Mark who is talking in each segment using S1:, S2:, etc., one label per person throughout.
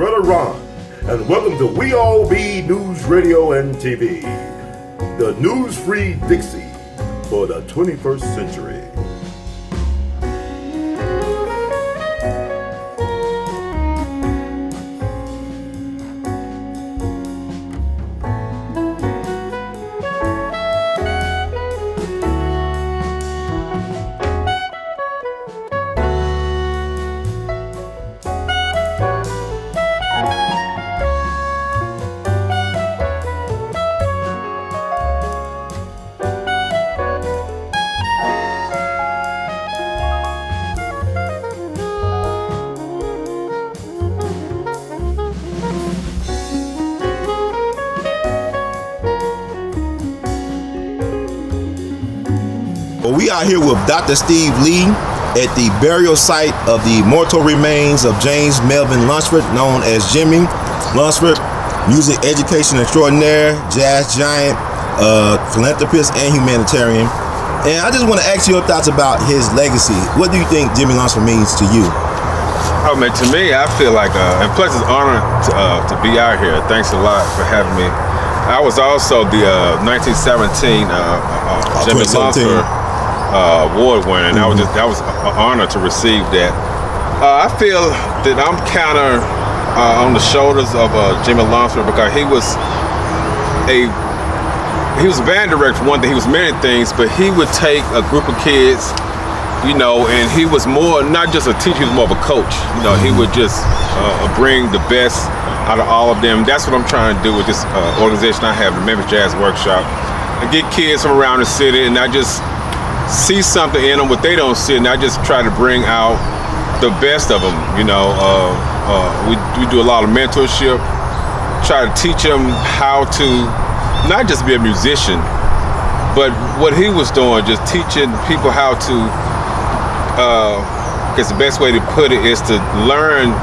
S1: Brother Ron, and welcome to We All Be News Radio and TV, the news-free Dixie for the 21st century.
S2: Well, we are here with Dr. Steve Lee at the burial site of the mortal remains of James Melvin Lunceford, known as Jimmy Lunceford, music education extraordinaire, jazz giant, philanthropist, and humanitarian. And I just want to ask your thoughts about his legacy. What do you think Jimmy Lunceford means to you?
S3: Oh man, to me, I feel like, and plus it's an honor to be out here. Thanks a lot for having me. I was also the 1917 Jimmy Lunceford award winner, and that was an honor to receive that. I feel that I'm kind of on the shoulders of Jimmy Lunceford because he was a band director for one thing. He was many things, but he would take a group of kids, you know, and he was more not just a teacher, he was more of a coach. You know, he would just bring the best out of all of them. That's what I'm trying to do with this organization I have, the Memphis Jazz Workshop. I get kids from around the city, and I just see something in them what they don't see, and I just try to bring out the best of them. You know, we do a lot of mentorship, try to teach them how to not just be a musician, but what he was doing, just teaching people how to, I guess the best way to put it is to learn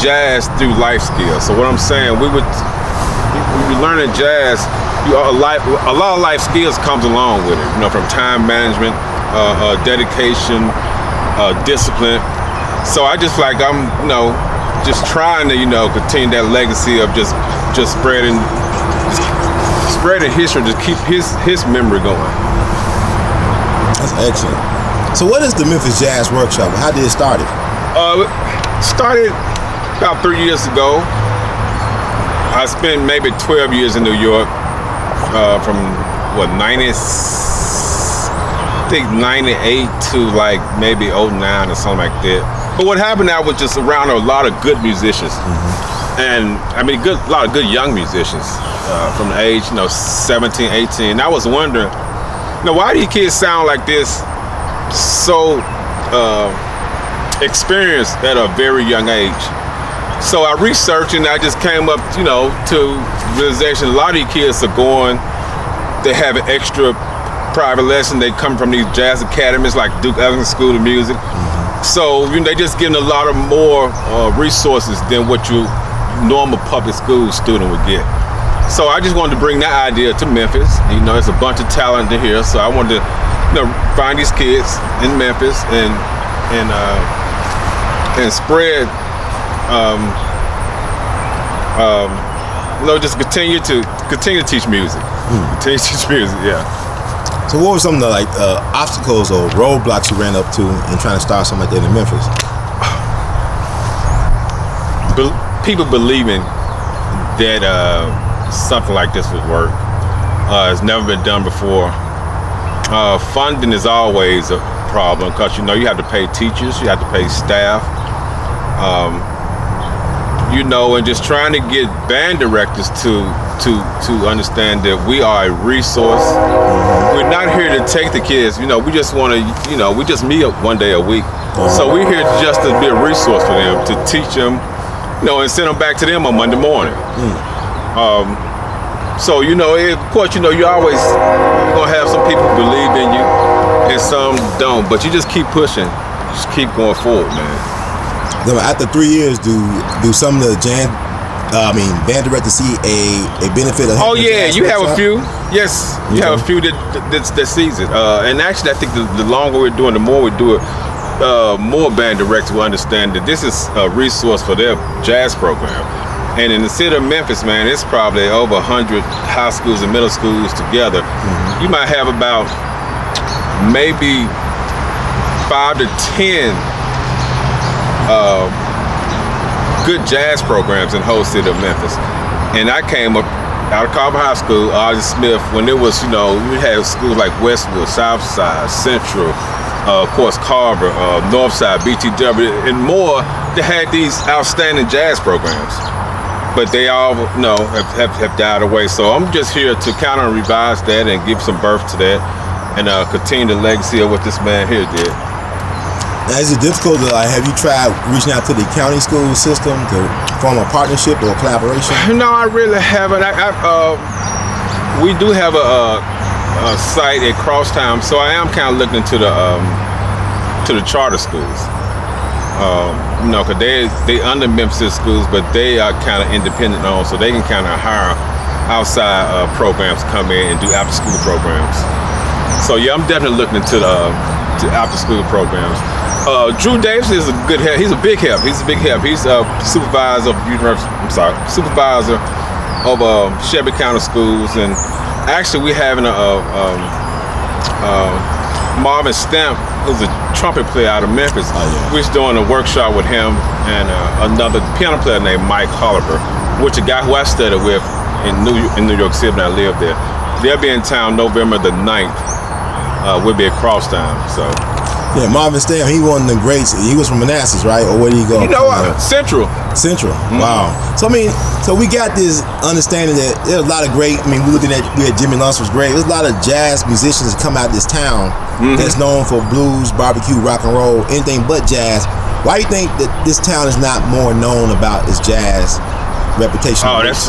S3: jazz through life skills. So what I'm saying, when you're learning jazz, a lot of life skills comes along with it, you know, from time management, dedication, discipline. So I just like I'm, you know, just trying to, you know, continue that legacy of just spreading history, just keep his memory going.
S2: That's excellent. So what is the Memphis Jazz Workshop? How did it start?
S3: Started about 3 years ago. I spent maybe 12 years in New York. From what 98 to like maybe 09 or something like that. But what happened, I was just around a lot of good musicians, and I mean a lot of good young musicians from the age, you know, 17, 18. I was wondering, you know, why do you kids sound like this so experienced at a very young age? So I researched and I just came up, you know, to realization a lot of these kids are going, they have an extra private lesson. They come from these jazz academies like Duke Ellington School of Music. So, you know, they just getting a lot of more resources than what your normal public school student would get. So I just wanted to bring that idea to Memphis. You know, there's a bunch of talent in here. So I wanted to, you know, find these kids in Memphis and spread, you know, just continue to teach music. Continue to teach music, yeah.
S2: So what were some of the obstacles or roadblocks you ran up to in trying to start something like that in Memphis?
S3: People believing that something like this would work. It's never been done before. Funding is always a problem because, you know, you have to pay teachers, you have to pay staff. You know, and just trying to get band directors to understand that we are a resource. We're not here to take the kids, you know, we just want to, you know, we just meet up one day a week. So we're here just to be a resource for them, to teach them, you know, and send them back to them on Monday morning. So, you know, of course, you know, you're gonna have some people who believe in you and some don't, but you just keep pushing, just keep going forward, man.
S2: After 3 years, do some of the band directors see a benefit of?
S3: Oh yeah, you have a few. Yes, you have a few that sees it. And actually, I think the longer we're doing, the more we do it. more band directors will understand that this is a resource for their jazz program. And in the city of Memphis, man, it's probably over 100 high schools and middle schools together. You might have about maybe 5 to 10 good jazz programs in the whole city of Memphis. And I came up out of Carver High School, Ozzie Smith, when there was, we had schools like Westwood, Southside, Central, of course Carver, Northside, BTW, and more. They had these outstanding jazz programs, but they all, have died away. So I'm just here to kind of revise that and give some birth to that, and continue the legacy of what this man here did.
S2: Now, is it difficult to, have you tried reaching out to the county school system to form a partnership or a collaboration?
S3: No, I really haven't. We do have a site at Crosstown, so I am kind of looking into the charter schools. Because they under Memphis schools, but they are kind of independent owned, so they can kind of hire outside programs to come in and do after school programs. So yeah, I'm definitely looking into the after school programs. Drew Davis is a good help. He's a big help. He's a supervisor of supervisor of Shelby County Schools, and actually we're having Marvin Stamp, who's a trumpet player out of Memphis. We're doing a workshop with him and another piano player named Mike Holliver, which a guy who I studied with in New York City when I lived there. They'll be in town November the 9th. We'll be at Crosstown. So.
S2: Yeah, Marvin Stamp, he one of the greats. He was from Manassas, right? Or where did he go?
S3: Central.
S2: Central. Wow. So so we got this understanding that there's a lot of great. We had Jimmy Lunceford's great. There's a lot of jazz musicians that come out of this town that's known for blues, barbecue, rock and roll, anything but jazz. Why do you think that this town is not more known about its jazz reputation?
S3: Oh, that's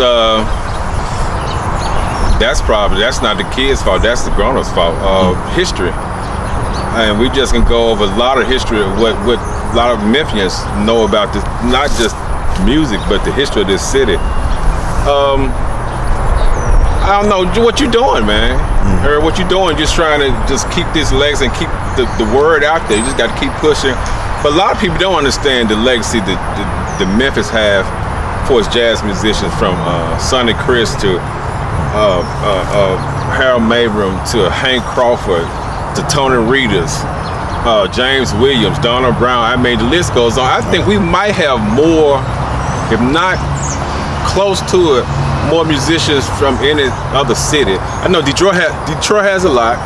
S3: not the kids' fault. That's the grown-ups' fault. History. And we just can go over a lot of history of what a lot of Memphians know about this, not just music, but the history of this city. I don't know what you're doing, man. Or what you're doing, just trying to just keep these legs and keep the word out there. You just got to keep pushing. But a lot of people don't understand the legacy that Memphis have for its jazz musicians, from Sonny Chris to Harold Mabram to Hank Crawford, to Tony Reedus, James Williams, Donald Brown. I mean, the list goes on. I think we might have more, if not close to it, more musicians from any other city. I know Detroit has a lot,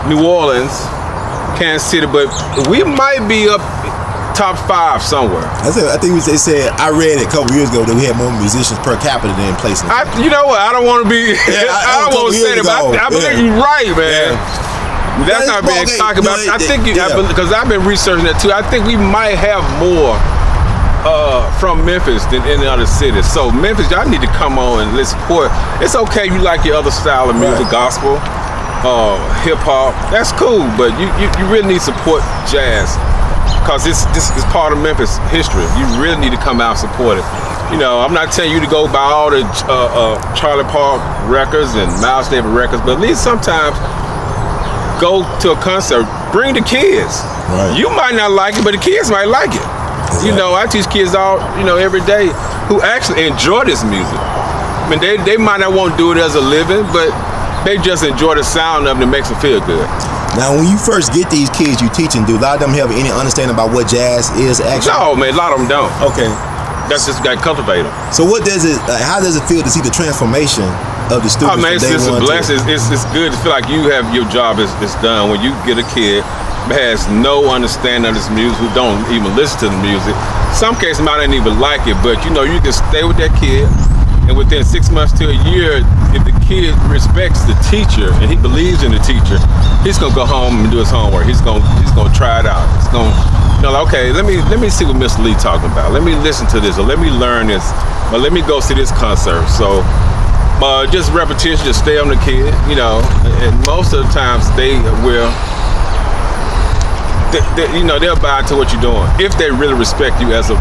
S3: New Orleans, Kansas City, but we might be up top 5 somewhere.
S2: I think they said, I read it a couple years ago that we had more musicians per capita than places.
S3: You know what? I don't want to be. I don't want to say that, but I believe you're right, man. Yeah. That's not being cocky about. I think because I've been researching that too. I think we might have more from Memphis than any other city. So Memphis, y'all need to come on and let's support. It's okay you like your other style of music, gospel, hip hop. That's cool, but you really need to support jazz, because this is part of Memphis history. You really need to come out and support it. I'm not telling you to go buy all the Charlie Park records and Miles Davis records, but at least sometimes go to a concert, bring the kids. Right. You might not like it, but the kids might like it. Exactly. I teach kids every day who actually enjoy this music. I mean, they might not want to do it as a living, but they just enjoy the sound of it and it makes them feel good.
S2: Now, when you first get these kids you teaching, do a lot of them have any understanding about what jazz is actually?
S3: No, man, a lot of them don't.
S2: Okay.
S3: That's just got to cultivate them.
S2: So how does it feel to see the transformation of the students?
S3: It's a blessing. It's good to feel like you have your job is done when you get a kid who has no understanding of this music, who don't even listen to the music. Some cases might not even like it, but you can stay with that kid, and within 6 months to a year, if the kid respects the teacher and he believes in the teacher, he's gonna go home and do his homework. He's gonna try it out. He's gonna okay, let me see what Mr. Lee talking about. Let me listen to this, or let me learn this, or let me go see this concert. So just repetition, just stay on the kid, and most of the times they will, they'll buy into what you're doing if they really respect you as a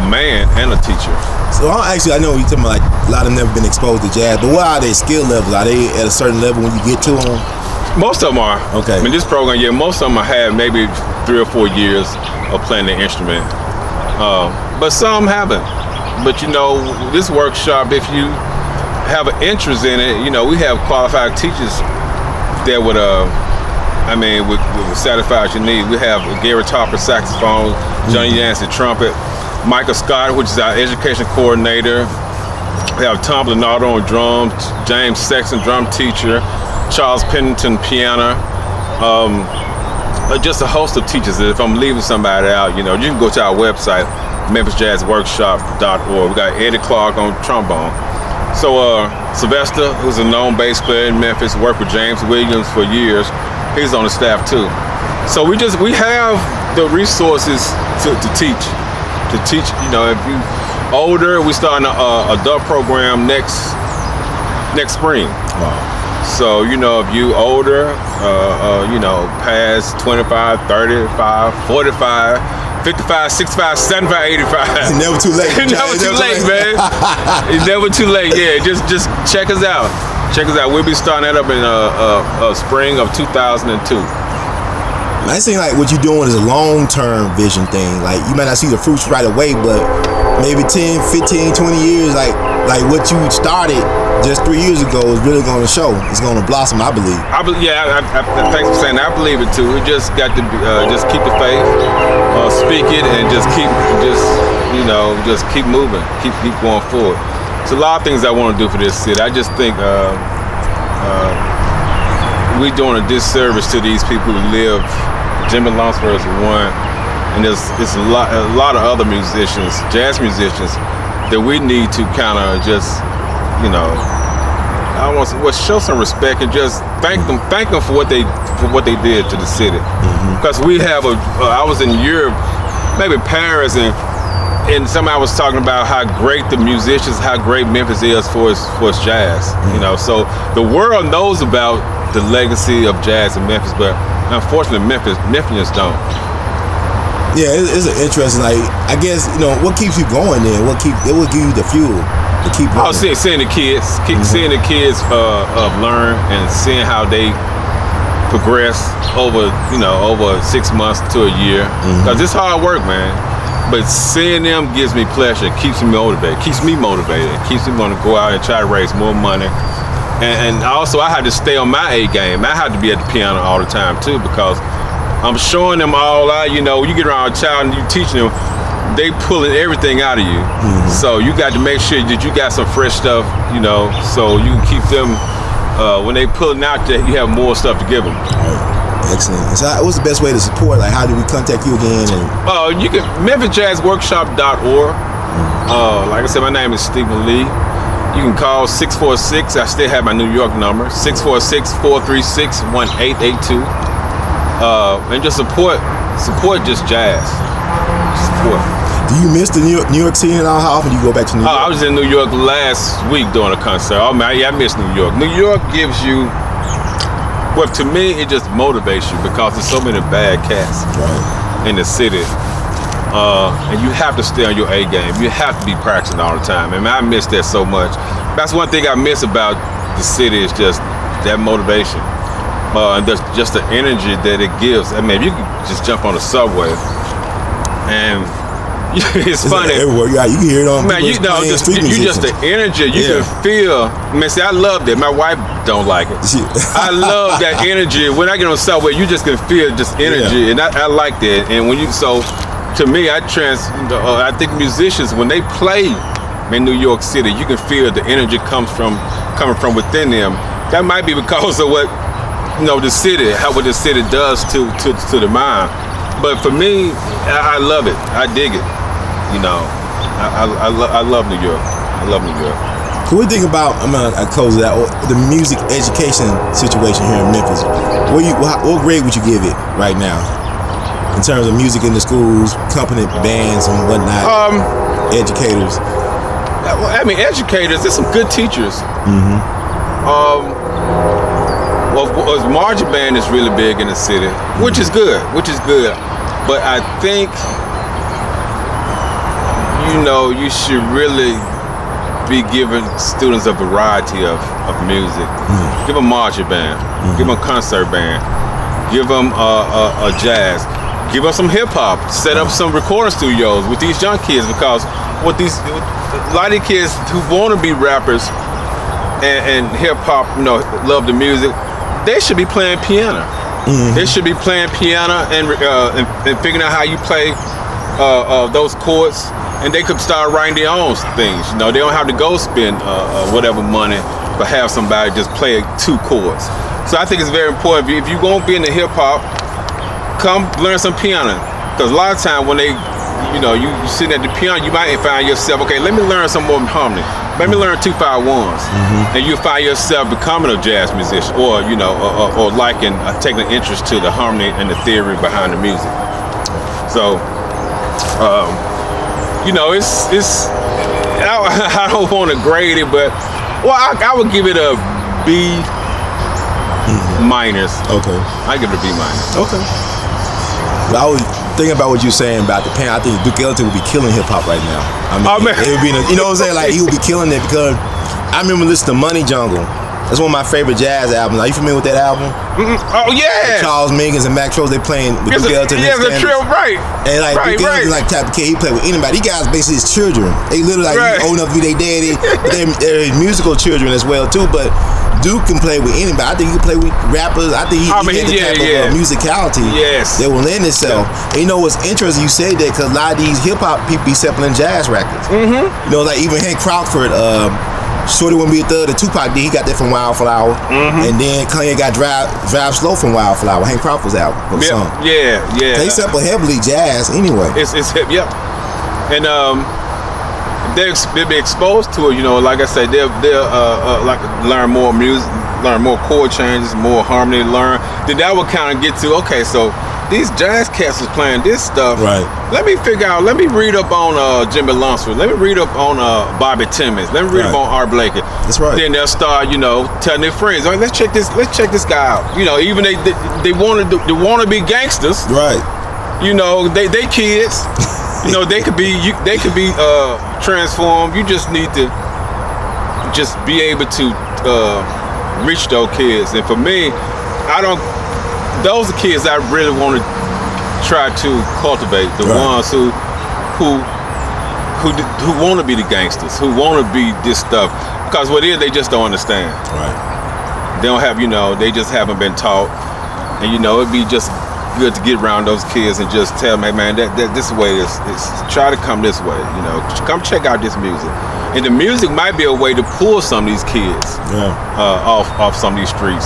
S3: man and a teacher.
S2: So I know you're talking about a lot of them never been exposed to jazz, but what are their skill levels? Are they at a certain level when you get to them?
S3: Most of them are.
S2: Okay.
S3: I mean, this program, yeah, most of them have maybe 3 or 4 years of playing the instrument. But some haven't. But you know, this workshop, if you have an interest in it, you know, we have qualified teachers that would, would satisfy what you need. We have Gary Topper, saxophone, Johnny Yancey, trumpet, Michael Scott, which is our education coordinator. We have Tom Leonardo on drums, James Sexton, drum teacher, Charles Pennington, piano. Just a host of teachers. If I'm leaving somebody out, you know, you can go to our website, memphisjazzworkshop.org. We got Eddie Clark on trombone. So Sylvester, who's a known bass player in Memphis, worked with James Williams for years. He's on the staff too. So we have the resources to teach. You know, if you older, we starting a adult program next spring.
S2: Wow.
S3: So, you know, if you older, you know, past 25, 35, 45, 55, 65, 75, 85.
S2: It's never too late.
S3: It's never too late, man. It's never too late. Yeah, just check us out. Check us out. We'll be starting that up in spring of 2002.
S2: I think like what you're doing is a long-term vision thing. Like you might not see the fruits right away, but maybe 10, 15, 20 years, like what you started just 3 years ago is really going to show. It's going to blossom, I believe.
S3: Thanks for saying that. I believe it too. We just got to just keep the faith, speak it, and just keep moving, keep going forward. It's a lot of things I want to do for this city. I just think we're doing a disservice to these people who live. Jimmy Lunceford is one, and there's a lot of other musicians, jazz musicians, that we need to kind of just, you know, show some respect and just thank them for what they did to the city. Because we have I was in Europe, maybe Paris, and somebody was talking about how great the musicians, how great Memphis is for its jazz. You know, so the world knows about the legacy of jazz in Memphis, but unfortunately, Memphians don't.
S2: Yeah, it's an interesting. Like, I guess, you know, what keeps you going then? It will give you the fuel to keep going.
S3: Seeing the kids, seeing the kids learn and seeing how they progress over 6 months to a year. Because it's hard work, man. But seeing them gives me pleasure. It keeps me motivated. Keeps me want to go out and try to raise more money. And also, I had to stay on my A game. I had to be at the piano all the time too, because I'm showing them all out. You know, you get around a child and you teaching them, they pulling everything out of you. So you got to make sure that you got some fresh stuff, you know, so you can keep them when they pulling out there. You have more stuff to give them.
S2: Excellent. So what's the best way to support? Like, how do we contact you again? And
S3: you can memphisjazzworkshop.org. Like I said, my name is Stephen Lee. You can call 646. I still have my New York number, 646-436-1882. And just support just jazz. Support.
S2: Do you miss the New York scene at all? How often do you go back to New York?
S3: I was in New York last week doing a concert. I miss New York. New York gives you, well, to me, it just motivates you because there's so many bad cats in the city. And you have to stay on your A game. You have to be practicing all the time. I mean, I miss that so much. That's one thing I miss about the city is just that motivation. And just the energy that it gives. I mean, if you can just jump on the subway and it's funny.
S2: Everywhere. You can hear it on.
S3: Man, just the energy. You can feel. Man, see, I love that. My wife don't like it. I love that energy. When I get on the subway, you just can feel just energy, and I like that. And when to me, I think musicians, when they play in New York City, you can feel the energy coming from within them. That might be because of what what the city does to the mind. But for me, I love it. I dig it. You know, I love New York. I love New York.
S2: Can we think about? I'm gonna close it out. The music education situation here in Memphis. What grade would you give it right now? In terms of music in the schools, company bands and whatnot, educators.
S3: I mean, educators. There's some good teachers. Well, marching band is really big in the city, which is good. But I think you should really be giving students a variety of music. Give them marching band, give them a concert band, give them a jazz, give them some hip hop. Set up some recording studios with these young kids, because a lot of these kids who want to be rappers and hip hop, love the music, they should be playing piano. They should be playing piano and figuring out how you play those chords. And they could start writing their own things. They don't have to go spend whatever money, but have somebody just play 2 chords. So I think it's very important. If you're going to be in the hip hop, come learn some piano. Because a lot of times when you sitting at the piano, you might find yourself, okay, let me learn some more harmony. Let me learn 2-5-1s. And you find yourself becoming a jazz musician, or liking, taking an interest to the harmony and the theory behind the music. So, I don't want to grade it, but I would give it a B minus.
S2: Okay.
S3: I give it a B minus.
S2: Okay. But I was thinking about what you're saying about the pen. I think Duke Ellington would be killing hip hop right now. I mean, it would be, you know what I'm saying? Like, he would be killing it, because I remember listening to Money Jungle. That's one of my favorite jazz albums. Are you familiar with that album?
S3: Oh yeah.
S2: Charles Mingus and Max Rose, they playing with Duke Ellington.
S3: Yeah, the trio, right.
S2: And like Duke Ellington, like type of kid, he played with anybody. These guys basically his children. They literally like old enough to be their daddy, but they're his musical children as well too. But Duke can play with anybody. I think he can play with rappers. I think he had the type of musicality that will lend itself. And you know what's interesting? You say that because a lot of these hip hop people be sampling jazz records. Like even Hank Crawford. Shorty Wouldn't Be a Thug, the Tupac did, he got that from Wildflower. And then Kanye got Drive Slow from Wildflower, Hank Crawford's album.
S3: Yeah.
S2: They sample heavily jazz anyway.
S3: It's hip, yep. And they'll be exposed to it, like I said, they'll like learn more music, learn more chord changes, more harmony, then that would kind of get to, okay, so these jazz cats is playing this stuff.
S2: Right.
S3: Let me read up on Jimmy Lunceford. Let me read up on Bobby Timmons. Let me read up on Art Blakey.
S2: That's right.
S3: Then they'll start, telling their friends, all right, let's check this guy out. Even they want to be gangsters.
S2: Right.
S3: They kids. They could be transformed. You just need to just be able to reach those kids. And for me, those are kids I really want to try to cultivate. The ones who want to be the gangsters, who want to be this stuff. Because what it is, they just don't understand.
S2: Right.
S3: They don't have, they just haven't been taught. And it'd be just good to get around those kids and just tell them, hey man, that this way is try to come this way. Come check out this music. And the music might be a way to pull some of these kids off some of these streets.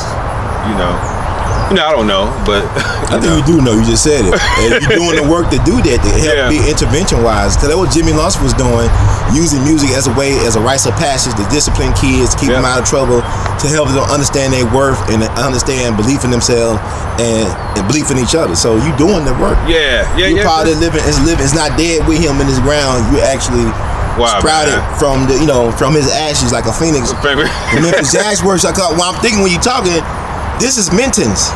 S3: I don't know, but
S2: I think you do know. You just said it. And you're doing the work to do that, to help be intervention-wise. Because that's what Jimmy Lunceford was doing, using music as a way, as a rites of passage to discipline kids, to keep them out of trouble, to help them understand their worth and understand belief in themselves and belief in each other. So you doing the work. You're part of living. It's not dead with him in his ground. You actually sprouted from from his ashes like a phoenix. The Memphis Jazz works. I'm thinking when you're talking. This is Minton's.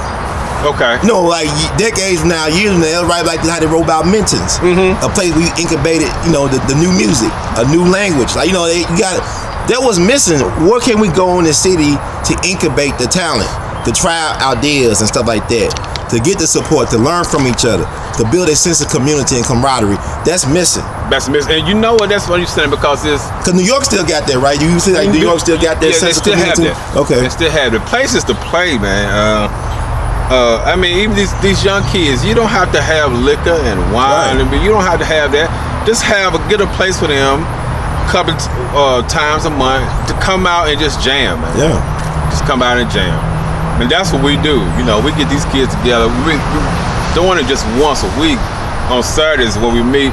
S3: Okay.
S2: Like decades from now, years from now, right? Like how they wrote about Minton's, a place where you incubated, the new music, a new language. Like that was missing. Where can we go in the city to incubate the talent, to try out ideas and stuff like that, to get the support, to learn from each other, to build a sense of community and camaraderie? That's missing.
S3: That's missing. And you know what? That's what you're saying, because
S2: New York still got that, right? You see, like New York still got that sense of community.
S3: Have that. Okay. They still have the places to play, man. I mean, even these young kids, you don't have to have liquor and wine, but you don't have to have that. Just get a place for them, a couple times a month to come out and just jam, man.
S2: Yeah.
S3: Just come out and jam. And that's what we do. We get these kids together. We doing it just once a week on Saturdays when we meet.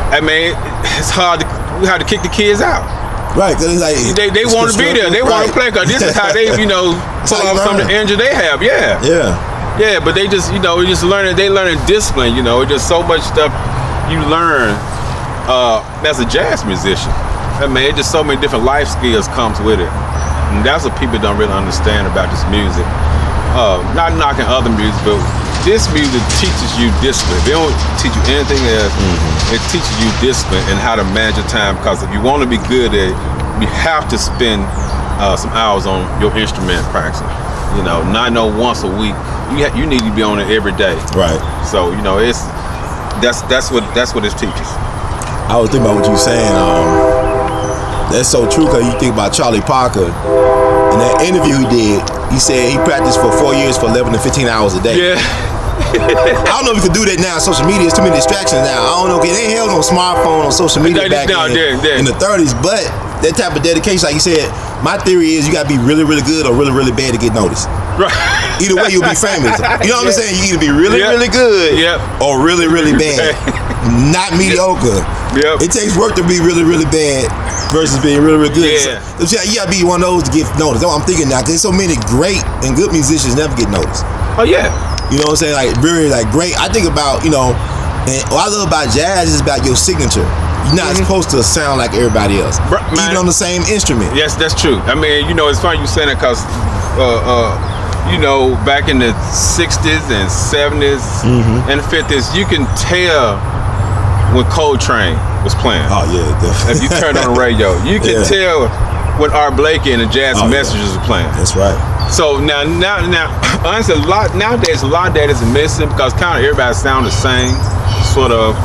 S3: I mean, it's hard. We have to kick the kids out.
S2: Right, because like
S3: they want to be there. They want to play. Because this is how they, pull off some of the injury they have. Yeah. But they just, just learning. They learning discipline. It's just so much stuff you learn as a jazz musician. I mean, it's just so many different life skills comes with it. And that's what people don't really understand about this music. Not knocking other music, but this music teaches you discipline. They don't teach you anything else. it teaches you discipline and how to manage your time. Because if you want to be good at it, you have to spend some hours on your instrument practicing. You know, not once a week. You need to be on it every day.
S2: Right.
S3: So you know, that's what it teaches.
S2: I was thinking about what you were saying. That's so true, because you think about Charlie Parker. In that interview he did, he said he practiced for 4 years for 11 to 15 hours a day.
S3: Yeah.
S2: I don't know if you can do that now. Social media, there's too many distractions now. I don't know. They ain't held no smartphone or social media back in the 30s. But that type of dedication, like you said, my theory is you gotta be really, really good or really, really bad to get noticed.
S3: Right.
S2: Either way, you'll be famous. You know what I'm saying? You either be really, really good or really, really bad. Not mediocre. It takes work to be really, really bad versus being really, really good.
S3: Yeah.
S2: So you gotta be one of those to get noticed. That's what I'm thinking now, because there's so many great and good musicians never get noticed.
S3: Oh yeah.
S2: You know what I'm saying? Like really, like great. I think about, you know, and what I love about jazz is about your signature. You're not supposed to sound like everybody else, even on the same instrument.
S3: Yes, that's true. I mean, you know, it's funny you saying that, because you know, back in the 60s and 70s and 50s, you can tell when Coltrane was playing.
S2: Oh yeah, definitely.
S3: If you turn on the radio, you can tell when Art Blakey and the Jazz Messengers are playing.
S2: That's right.
S3: So now, honestly, nowadays a lot of that is missing, because kind of everybody sound the same, sort of.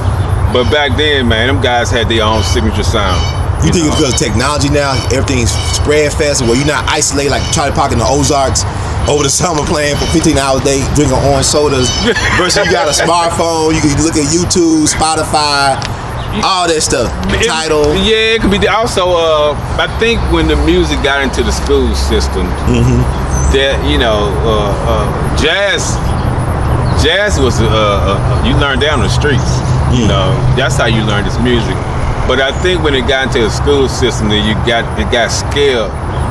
S3: But back then, man, them guys had their own signature sound.
S2: You think it's because of technology now? Everything's spread faster, where you're not isolated like Charlie Parker in the Ozarks over the summer playing for 15 hours a day, drinking orange sodas, versus you got a smartphone, you can look at YouTube, Spotify, all that stuff. Tidal.
S3: Yeah, it could be. Also, I think when the music got into the school system, that, you know, jazz was you learned down the streets. You know, that's how you learn this music. But I think when it got into the school system, then it got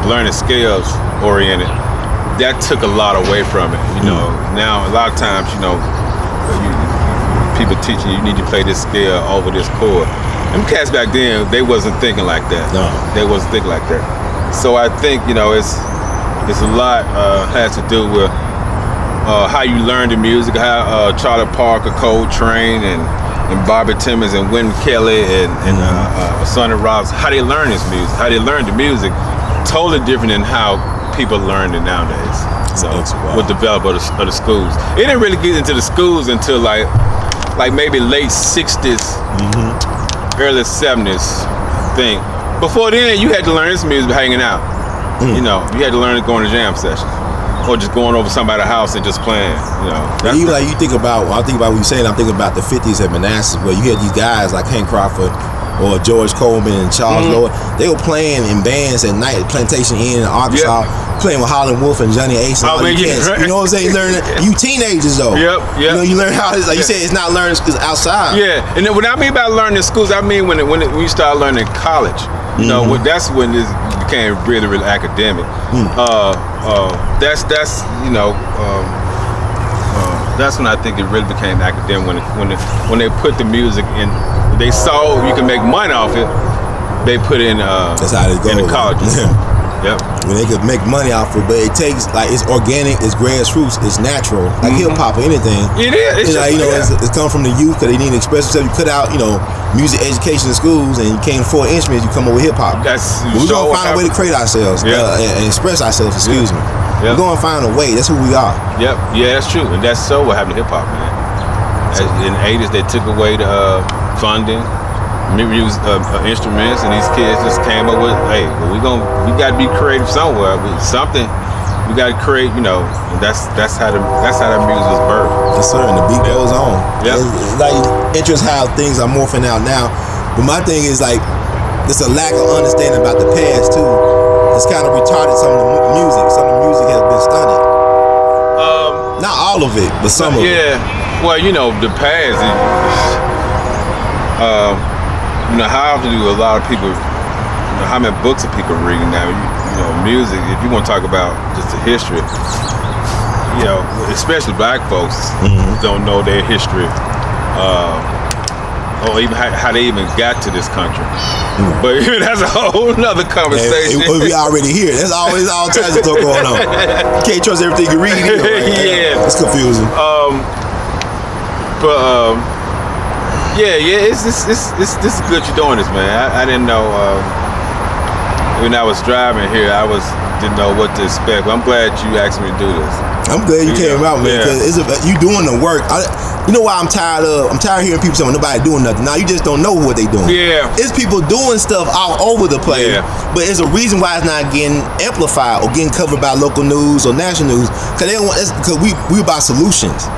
S3: learning skills oriented. That took a lot away from it. You know, now a lot of times, you know, people teaching you need to play this scale over this chord. Them cats back then, they wasn't thinking like that.
S2: No,
S3: they wasn't thinking like that. So I think, you know, it's a lot has to do with how you learn the music, how Charlie Parker, Coltrane, and Bobby Timmons and Wynton Kelly and Sonny Rollins, how they learn this music, how they learn the music, totally different than how people learn it nowadays. So with the development of the schools, it didn't really get into the schools until like maybe late 60s, early 70s thing. Before then, you had to learn this music hanging out. You know, you had to learn it going to jam sessions, or just going over somebody's house and just playing. You know,
S2: even like you think about, when I think about what you're saying, I'm thinking about the 50s at Manassas, where you had these guys like Hank Crawford or George Coleman and Charles Lloyd. They were playing in bands at night at Plantation Inn in Arkansas, playing with Holland Wolf and Johnny Ace and all these cats. You know what I'm saying? You learn you teenagers though. You know, you learn how, like you said, it's not learning because outside.
S3: And then when I mean about learning in schools, I mean when we start learning in college. You know, that's when it became really, really academic. That's you know, that's when I think it really became academic, when they put the music in. They saw you can make money off it. They put in
S2: that's how it goes.
S3: in the colleges.
S2: When they could make money off it, but it takes, like, it's organic, it's grassroots, it's natural, like hip hop or anything.
S3: It is.
S2: It's like, you know, it's come from the youth because they need to express themselves. You cut out, you know, music education in schools, and you can't afford instruments. You come up with hip hop. We're gonna find a way to create ourselves and express ourselves. Excuse me. We're gonna find a way. That's who we are.
S3: Yeah, that's true, and that's so what happened to hip hop, man. In the 80s, they took away the funding. Instruments, and these kids just came up with, hey, well, we got to be creative somewhere. We got to create, you know. And that's how the music was birthed.
S2: Yes, sir. And the beat goes on. It's like interesting how things are morphing out now. But my thing is, like, there's a lack of understanding about the past too. It's kind of retarded some of the music. Some of the music has been stunted. Not all of it, but some of it.
S3: Yeah. Well, you know, the past. You know, how often do a lot of people, you know, how many books are people reading now? You know, music, if you want to talk about just the history, you know, especially black folks don't know their history, or even how they even got to this country. But that's a whole nother conversation.
S2: We already here. There's always all kinds of stuff going on. You can't trust everything you read either, right? It's confusing.
S3: Yeah. It's good you're doing this, man. I didn't know. When I was driving here, didn't know what to expect. But I'm glad you asked me to do this.
S2: I'm glad you came out, man, because you doing the work. You know why I'm tired of? I'm tired of hearing people saying nobody doing nothing. Now you just don't know what they doing.
S3: Yeah.
S2: It's people doing stuff all over the place.
S3: Yeah.
S2: But it's a reason why it's not getting amplified or getting covered by local news or national news. Because we about solutions.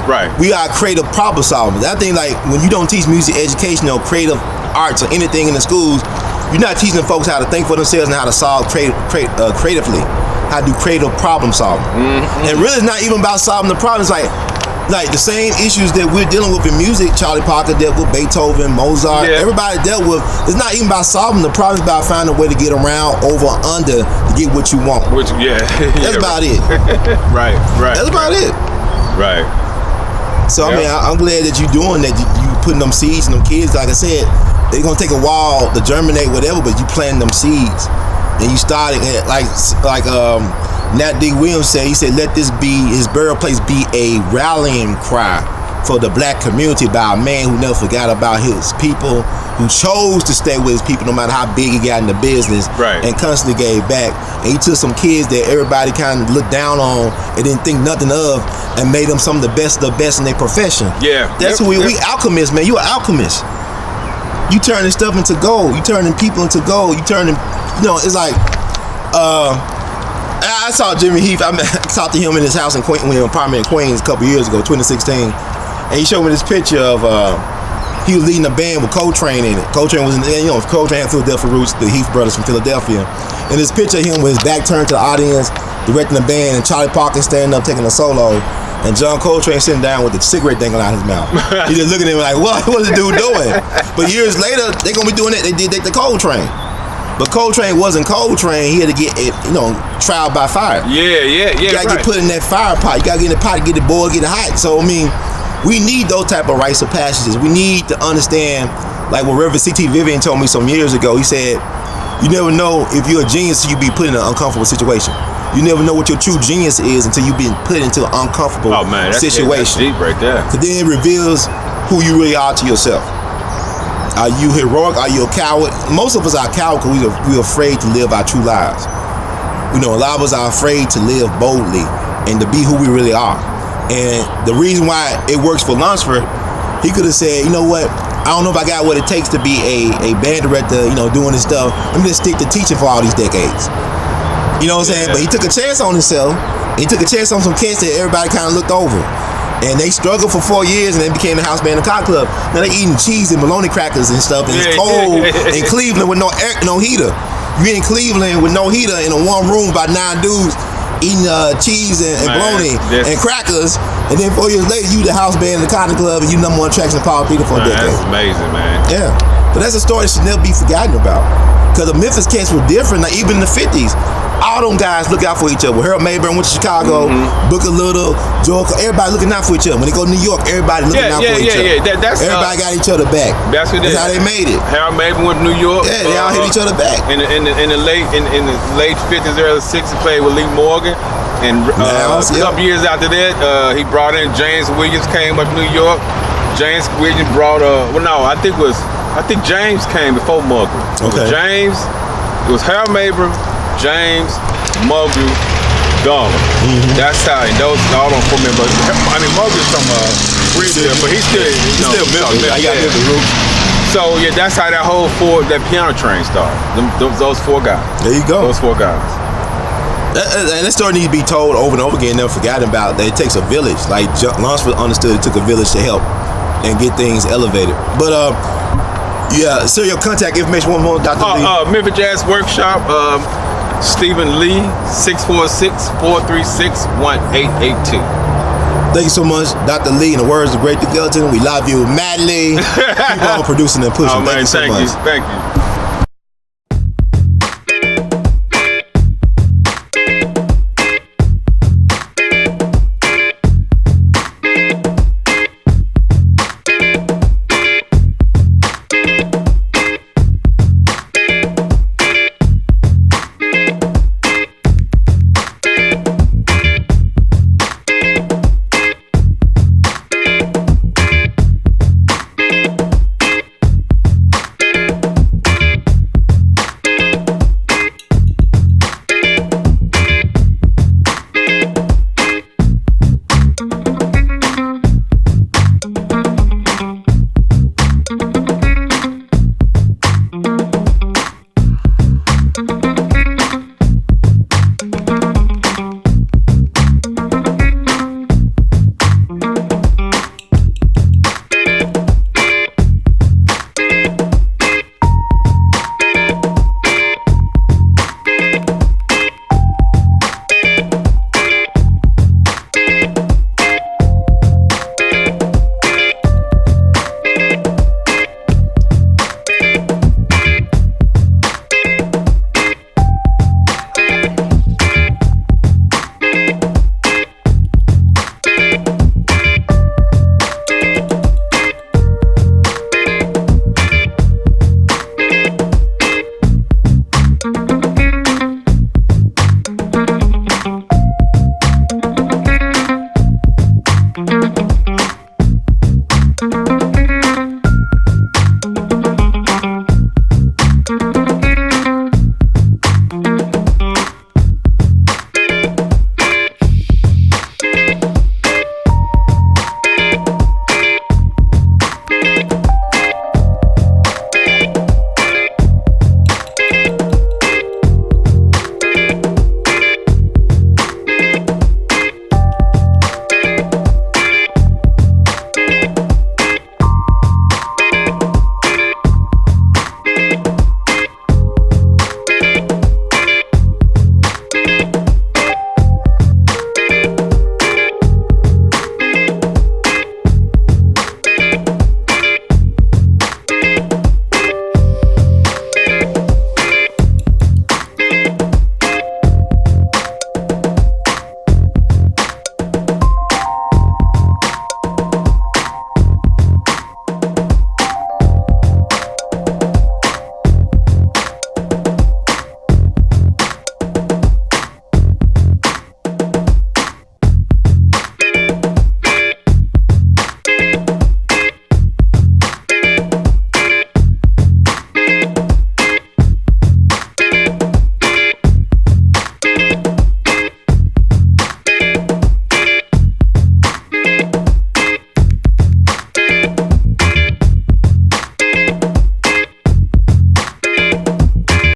S3: Right.
S2: We are creative problem solvers. I think like when you don't teach music education or creative arts or anything in the schools, you're not teaching folks how to think for themselves and how to solve creatively, how to do creative problem solving. Mm-hmm. And really, it's not even about solving the problems. Like the same issues that we're dealing with in music. Charlie Parker dealt with, Beethoven, Mozart. Yeah. Everybody dealt with. It's not even about solving the problems. It's about finding a way to get around, over, under to get what you want. That's about it.
S3: Right.
S2: That's about it.
S3: Right.
S2: So I mean, I'm glad that you're doing that. You putting them seeds in them kids. Like I said, they're gonna take a while to germinate, whatever. But you planting them seeds, and you starting like Nat D. Williams said. He said, "Let this be his burial place be a rallying cry for the black community by a man who never forgot about his people, who chose to stay with his people no matter how big he got in the business, and constantly gave back. And he took some kids that everybody kind of looked down on and didn't think nothing of, and made them some of the best in their profession. Yeah, that's who we alchemists, man. You an alchemist. You turning stuff into gold. You turning people into gold. You turning, it's like, I saw Jimmy Heath. I talked to him in his house in apartment in Queens a couple years ago, 2016. And he showed me this picture of he was leading a band with Coltrane in it. Coltrane was Coltrane had Philadelphia roots, the Heath brothers from Philadelphia. And this picture of him with his back turned to the audience, directing the band, and Charlie Parker standing up taking a solo, and John Coltrane sitting down with the cigarette dangling out his mouth. He just looking at him like, what is this dude doing? But years later, they're gonna be doing that. They did the Coltrane. But Coltrane wasn't Coltrane. He had to get it, trial by fire. Yeah. You gotta get put in that fire pot. You gotta get in the pot to get it boiled, get it hot. So I mean, we need those type of rites of passages. We need to understand, like what Reverend C.T. Vivian told me some years ago. He said, you never know if you're a genius till you be put in an uncomfortable situation. You never know what your true genius is until you've been put into an uncomfortable situation. That's
S3: deep right there.
S2: Because then it reveals who you really are to yourself. Are you heroic? Are you a coward? Most of us are cowards because we're afraid to live our true lives. A lot of us are afraid to live boldly and to be who we really are. And the reason why it works for Lunceford, he could have said, you know what, I don't know if I got what it takes to be a band director, doing this stuff. Let me just stick to teaching for all these decades. You know what I'm saying? But he took a chance on himself. He took a chance on some kids that everybody kind of looked over. And they struggled for 4 years and they became the house band and cot club. Now they eating cheese and bologna crackers and stuff, and it's cold in Cleveland with no heater. You in Cleveland with no heater in a warm room by 9 dudes eating cheese and bologna and crackers, and then 4 years later you the house band and the cotton club and you number one tracks in Power Theater for a decade.
S3: That's amazing, man.
S2: Yeah, but that's a story that should never be forgotten about, because the Memphis cats were different. Like even in the 50s, all them guys look out for each other. Harold Mayburn went to Chicago, Booker Little, Joe, everybody looking out for each other. When they go to New York, everybody looking out for each other. Everybody got each other back. That's how they made it.
S3: Harold Mayburn went to New York.
S2: Yeah, they all hit each other back.
S3: In the late 50s, early 60s, played with Lee Morgan. And a couple years after that, he brought in James Williams, came up to New York. James Williams brought I think James came before Morgan.
S2: Okay.
S3: It was Harold Mayburn, James, Mugger, Donald. That's how, and those all don't remember. I mean, Mugger's from Greenville, but he's still Memphis. I got Memphis roots. So yeah, that's how that piano train started. Those 4 guys.
S2: There you go.
S3: Those 4 guys.
S2: And that story needs to be told over and over again, never forgotten about. That it takes a village. Like Lunceford understood it took a village to help and get things elevated. But sir, your contact information one more, Dr. Lee.
S3: Memphis Jazz Workshop, Stephen Lee, 646-436-1882.
S2: Thank you so much, Dr. Lee. In the words of Great Gilton, we love you madly. Keep on producing and pushing.
S3: Thank you so much. Thank you.